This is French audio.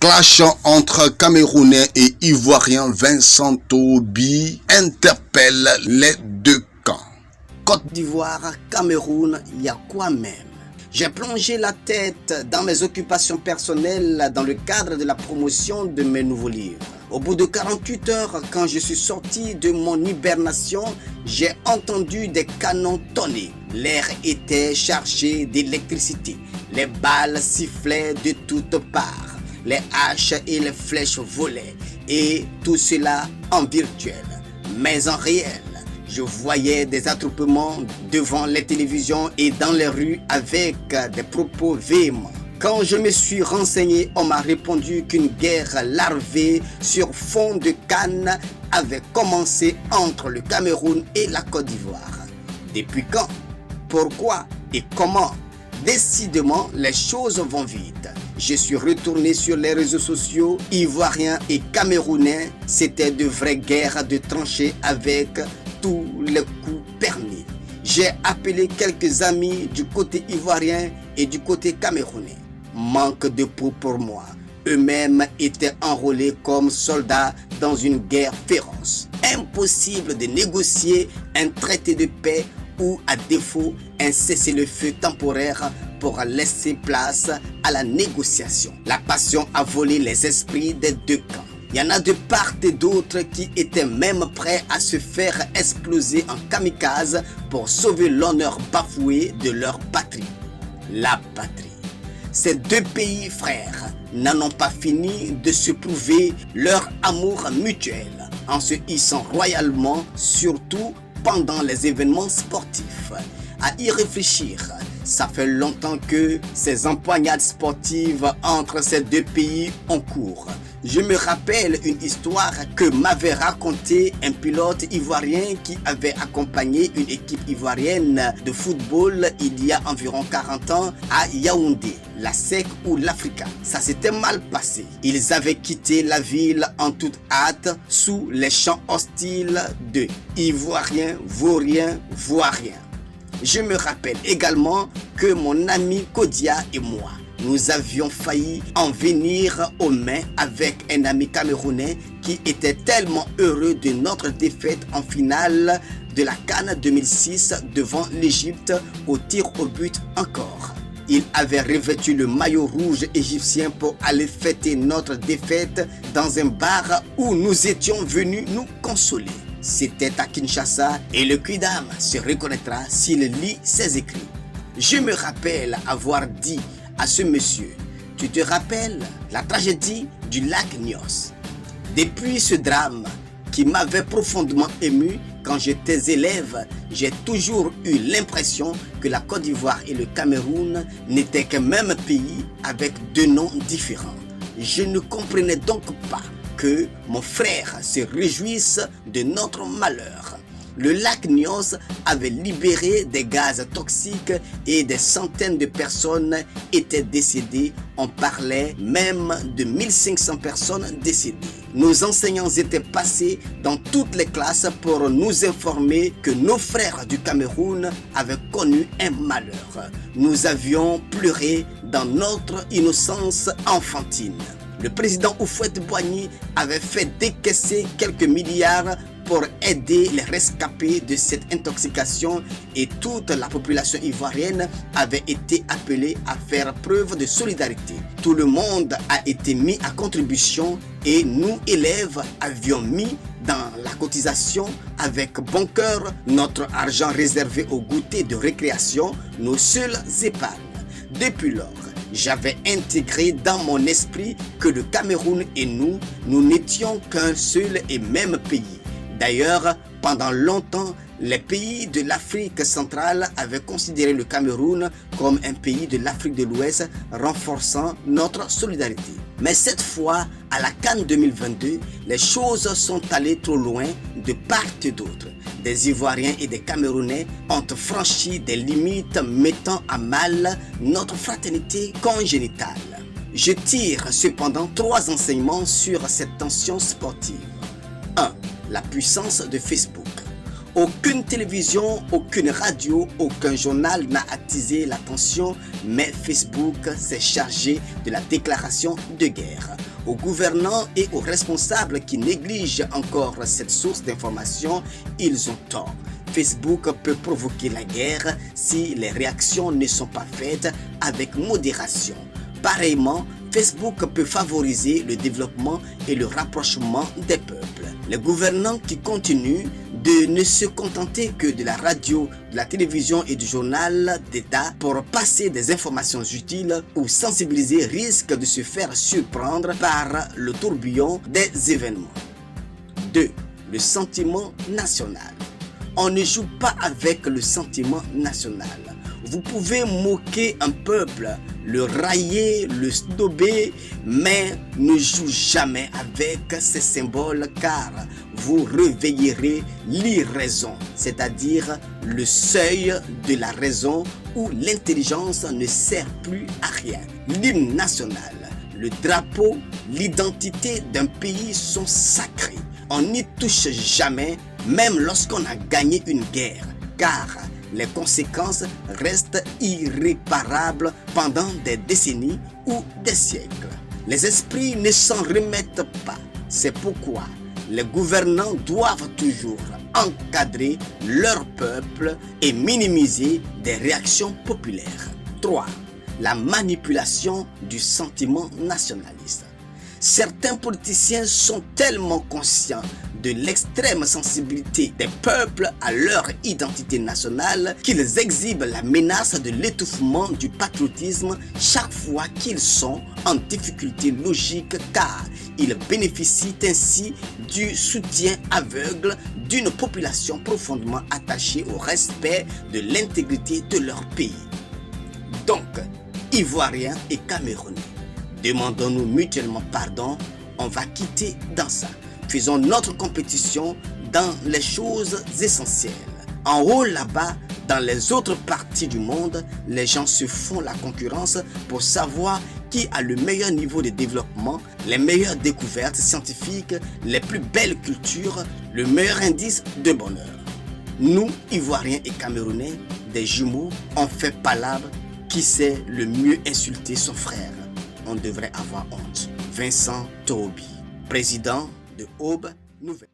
Clash entre Camerounais et Ivoiriens. Vincent Toubi interpelle les deux camps. Côte d'Ivoire, Cameroun, il y a quoi même? J'ai plongé la tête dans mes occupations personnelles dans le cadre de la promotion de mes nouveaux livres. Au bout de 48 heures, quand je suis sorti de mon hibernation, j'ai entendu des canons tonner. L'air était chargé d'électricité. Les balles sifflaient de toutes parts. Les haches et les flèches volaient. Et tout cela en virtuel. Mais en réel, je voyais des attroupements devant les télévisions et dans les rues avec des propos véhéments. Quand je me suis renseigné, on m'a répondu qu'une guerre larvée sur fond de canne avait commencé entre le Cameroun et la Côte d'Ivoire. Depuis quand? Pourquoi et comment? Décidément, les choses vont vite. Je suis retourné sur les réseaux sociaux ivoiriens et camerounais. C'était de vraies guerres de tranchées avec tous les coups permis. J'ai appelé quelques amis du côté ivoirien et du côté camerounais. Manque de peau pour moi. Eux-mêmes étaient enrôlés comme soldats dans une guerre féroce. Impossible de négocier un traité de paix ou à défaut un cessez-le-feu temporaire pour laisser place à la négociation. La passion a volé les esprits des deux camps. Il y en a de part et d'autre qui étaient même prêts à se faire exploser en kamikaze pour sauver l'honneur bafoué de leur patrie. La patrie. Ces deux pays frères n'en ont pas fini de se prouver leur amour mutuel en se hissant royalement, surtout pendant les événements sportifs. À y réfléchir, ça fait longtemps que ces empoignades sportives entre ces deux pays ont cours. Je me rappelle une histoire que m'avait raconté un pilote ivoirien qui avait accompagné une équipe ivoirienne de football il y a environ 40 ans à Yaoundé, la SEC ou l'Africa. Ça s'était mal passé. Ils avaient quitté la ville en toute hâte sous les chants hostiles de Ivoiriens, Vauriens, Voiriens. Je me rappelle également que mon ami Kodia et moi, nous avions failli en venir aux mains avec un ami camerounais qui était tellement heureux de notre défaite en finale de la CAN 2006 devant l'Égypte au tir au but encore. Il avait revêtu le maillot rouge égyptien pour aller fêter notre défaite dans un bar où nous étions venus nous consoler. C'était à Kinshasa et le Quidam se reconnaîtra s'il lit ses écrits. Je me rappelle avoir dit à ce monsieur, tu te rappelles la tragédie du lac Nyos? Depuis ce drame qui m'avait profondément ému quand j'étais élève, j'ai toujours eu l'impression que la Côte d'Ivoire et le Cameroun n'étaient qu'un même pays avec deux noms différents. Je ne comprenais donc pas que mon frère se réjouisse de notre malheur. Le lac Nyos avait libéré des gaz toxiques et des centaines de personnes étaient décédées. On parlait même de 1500 personnes décédées. Nos enseignants étaient passés dans toutes les classes pour nous informer que nos frères du Cameroun avaient connu un malheur. Nous avions pleuré dans notre innocence enfantine. Le président Houphouët-Boigny avait fait décaisser quelques milliards pour aider les rescapés de cette intoxication et toute la population ivoirienne avait été appelée à faire preuve de solidarité. Tout le monde a été mis à contribution et nous, élèves, avions mis dans la cotisation avec bon cœur notre argent réservé au goûter de récréation, nos seules épargnes. Depuis lors, j'avais intégré dans mon esprit que le Cameroun et nous n'étions qu'un seul et même pays. D'ailleurs, pendant longtemps, les pays de l'Afrique centrale avaient considéré le Cameroun comme un pays de l'Afrique de l'Ouest, renforçant notre solidarité. Mais cette fois, à la CAN 2022, les choses sont allées trop loin de part et d'autre. Des Ivoiriens et des Camerounais ont franchi des limites mettant à mal notre fraternité congénitale. Je tire cependant 3 enseignements sur cette tension sportive. 1. La puissance de Facebook. Aucune télévision, aucune radio, aucun journal n'a attisé l'attention, mais Facebook s'est chargé de la déclaration de guerre. Aux gouvernants et aux responsables qui négligent encore cette source d'information, ils ont tort. Facebook peut provoquer la guerre si les réactions ne sont pas faites avec modération. Pareillement, Facebook peut favoriser le développement et le rapprochement des peuples. Les gouvernants qui continuent de ne se contenter que de la radio, de la télévision et du journal d'État pour passer des informations utiles ou sensibiliser risquent de se faire surprendre par le tourbillon des événements. 2. Le sentiment national. On ne joue pas avec le sentiment national. Vous pouvez moquer un peuple, le railler, le snober, mais ne jouez jamais avec ces symboles car vous réveillerez l'irraison, c'est-à-dire le seuil de la raison où l'intelligence ne sert plus à rien. L'hymne national, le drapeau, l'identité d'un pays sont sacrés. On n'y touche jamais, même lorsqu'on a gagné une guerre, car les conséquences restent irréparables pendant des décennies ou des siècles. Les esprits ne s'en remettent pas. C'est pourquoi les gouvernants doivent toujours encadrer leur peuple et minimiser des réactions populaires. 3. La manipulation du sentiment nationaliste. Certains politiciens sont tellement conscients de l'extrême sensibilité des peuples à leur identité nationale qu'ils exhibent la menace de l'étouffement du patriotisme chaque fois qu'ils sont en difficulté logique car ils bénéficient ainsi du soutien aveugle d'une population profondément attachée au respect de l'intégrité de leur pays. Donc, Ivoiriens et Camerounais, demandons-nous mutuellement pardon, on va quitter dans ça. Faisons notre compétition dans les choses essentielles. En haut là-bas, dans les autres parties du monde, les gens se font la concurrence pour savoir qui a le meilleur niveau de développement, les meilleures découvertes scientifiques, les plus belles cultures, le meilleur indice de bonheur. Nous, Ivoiriens et Camerounais, des jumeaux, on fait palabre. Qui sait le mieux insulter son frère? On devrait avoir honte. Vincent Tourobi, président de Aube Nouvelle.